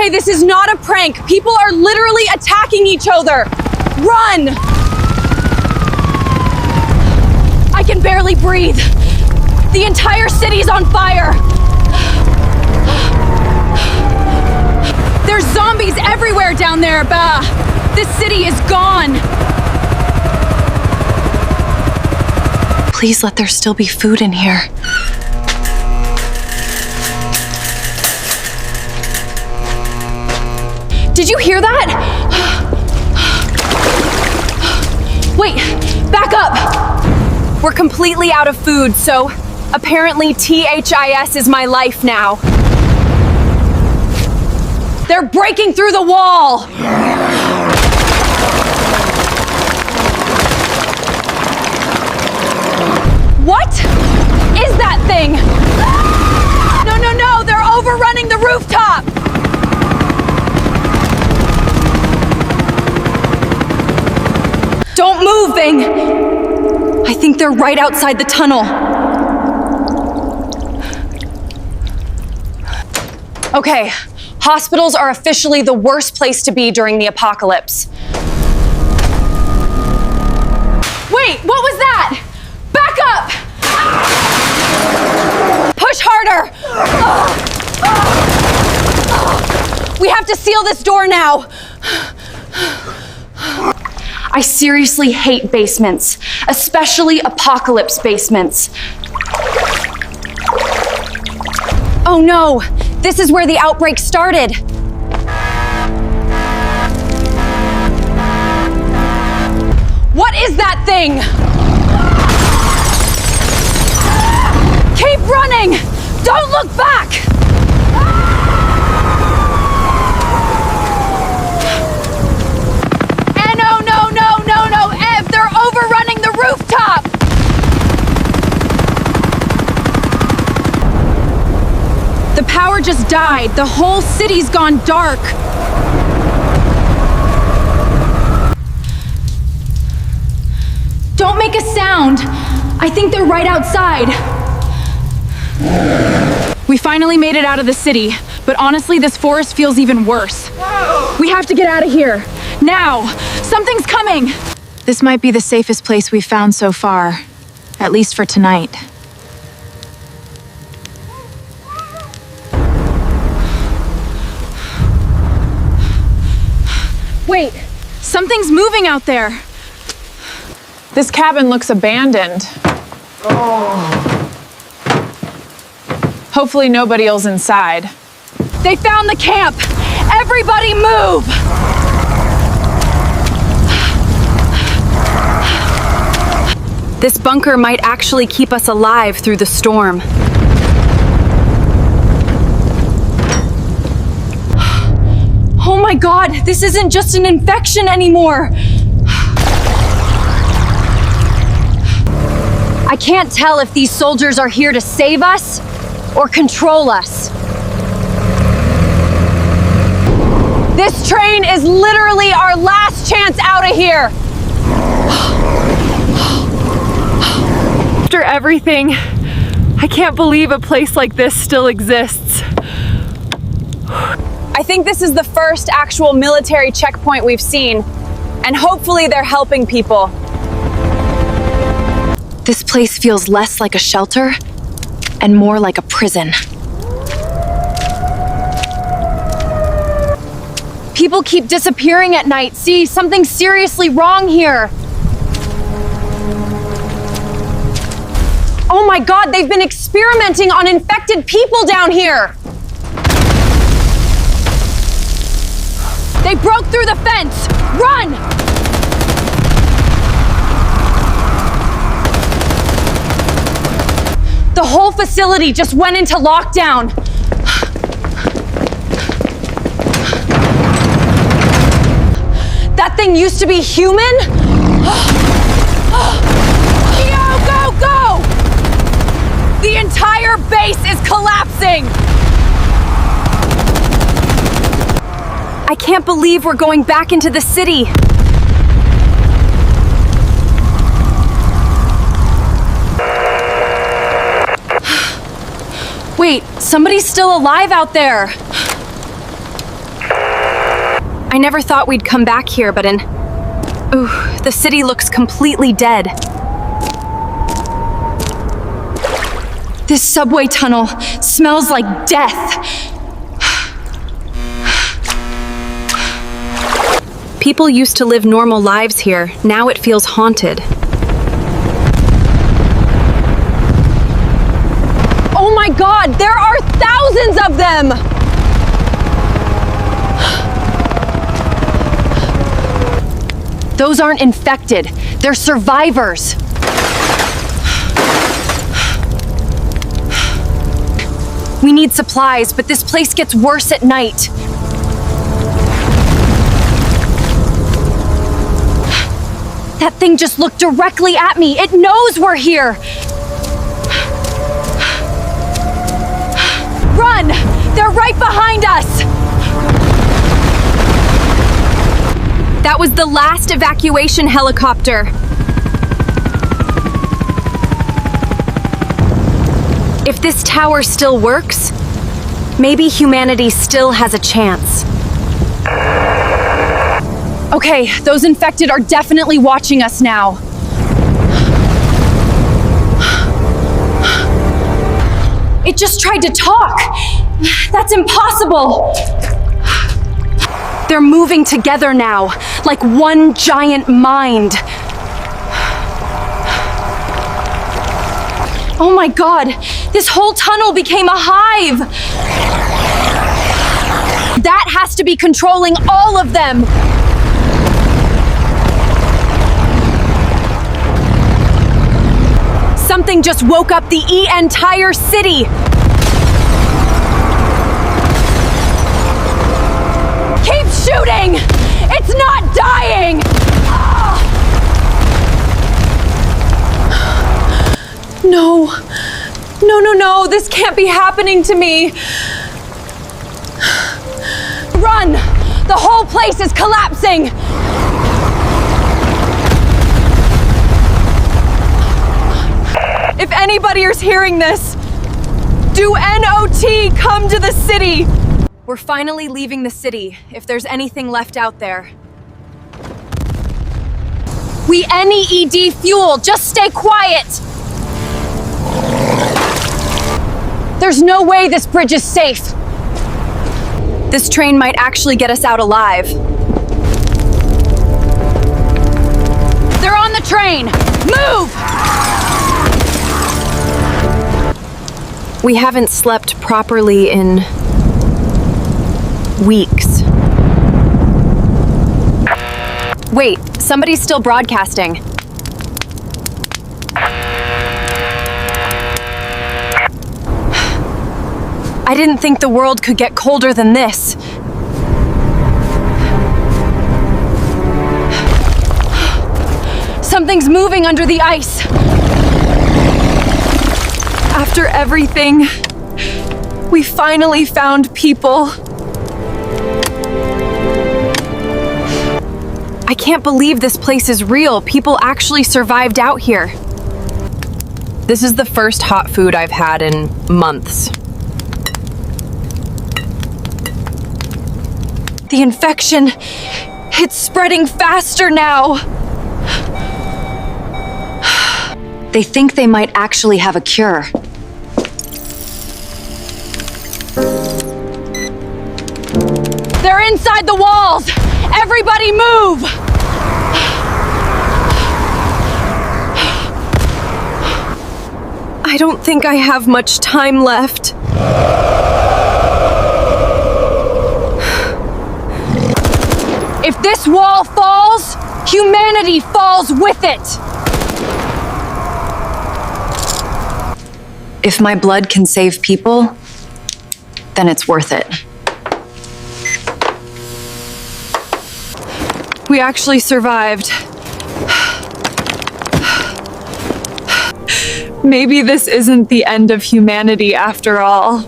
Hey, this is not a prank. People are literally attacking each other. Run! I can barely breathe. The entire city's on fire. There's zombies everywhere down there, bah! This city is gone. Please let there still be food in here. Did you hear that? Wait, back up! We're completely out of food, so apparently THIS is my life now. They're breaking through the wall! What is that thing? No, no, no, they're overrunning the rooftop! Don't move, thing! I think they're right outside the tunnel. Okay, hospitals are officially the worst place to be during the apocalypse. Wait, what was that? Back up! Push harder! We have to seal this door now. I seriously hate basements, especially apocalypse basements. Oh no, this is where the outbreak started. What is that thing? Keep running! Don't look back! No, Ev, they're overrunning the rooftop! The power just died. The whole city's gone dark. Don't make a sound. I think they're right outside. We finally made it out of the city, but honestly, this forest feels even worse. We have to get out of here. Now! Something's coming! This might be the safest place we've found so far, at least for tonight. Wait, something's moving out there. This cabin looks abandoned. Hopefully nobody else inside. They found the camp! Everybody move! This bunker might actually keep us alive through the storm. Oh my God, this isn't just an infection anymore! I can't tell if these soldiers are here to save us or control us. This train is literally our last chance out of here! After everything, I can't believe a place like this still exists. I think this is the first actual military checkpoint we've seen, and hopefully they're helping people. This place feels less like a shelter and more like a prison. People keep disappearing at night. See, something's seriously wrong here. Oh my God, they've been experimenting on infected people down here! They broke through the fence! Run! The whole facility just went into lockdown. That thing used to be human? Go, go, go! The entire base is collapsing! I can't believe we're going back into the city. Wait, somebody's still alive out there. I never thought we'd come back here, but Ooh, the city looks completely dead. This subway tunnel smells like death. People used to live normal lives here. Now it feels haunted. Oh my God, there are thousands of them! Those aren't infected. They're survivors. We need supplies, but this place gets worse at night. That thing just looked directly at me. It knows we're here. Run! They're right behind us! That was the last evacuation helicopter. If this tower still works, maybe humanity still has a chance. Okay, those infected are definitely watching us now. It just tried to talk. That's impossible. They're moving together now, like one giant mind. Oh my God, this whole tunnel became a hive. That has to be controlling all of them. Something just woke up the entire city. Keep shooting! It's not dying! No. No, this can't be happening to me. Run! The whole place is collapsing! If anybody is hearing this, do NOT come to the city! We're finally leaving the city, if there's anything left out there. We NEED fuel, just stay quiet! There's no way this bridge is safe. This train might actually get us out alive. They're on the train! Move! We haven't slept properly in weeks. Wait, somebody's still broadcasting. I didn't think the world could get colder than this. Something's moving under the ice. After everything, we finally found people. I can't believe this place is real. People actually survived out here. This is the first hot food I've had in months. The infection, it's spreading faster now. They think they might actually have a cure. They're inside the walls! Everybody move! I don't think I have much time left. If this wall falls, humanity falls with it! If my blood can save people, then it's worth it. We actually survived. Maybe this isn't the end of humanity after all.